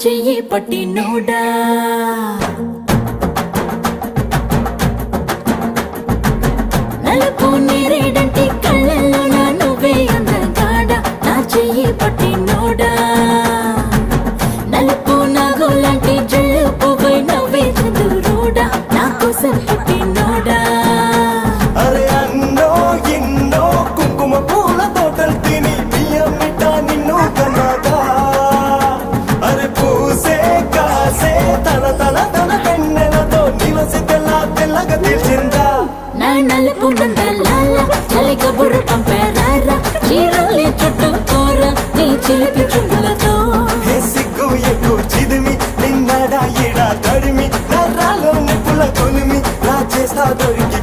చెయ్యి పట్టినోడా నలుపు నేరేడంటి కళ్ళల్లో నా నువ్వే అందగాడ నా చెయ్యి పట్టినోడా నలుపు నాగులాంటి జల్లు పువ్వై నవ్వే చంద్రుడా నా కోసం పుట్టినోడా అరే అన్నో ఎన్నో కుంకుమ పూల తోటలు తిని బియ్యం మిట్ట నిన్ను కన్నాగా అరే పూసే కాసే తన పెన్నెలతో నిలసి తెల్లగా తీర్చిందా నా నలుపు నందలాల చలి కబురు పంపారా చీరలి చుట్టూ కోర నీ చిలిపి చుట్టలతో హే సిగ్గు ఎక్కువ చిదిమి నిన్నడా ఎడా తడిమి నరాలో నిప్పుల కొలిమి నా చేస్తా దొరికి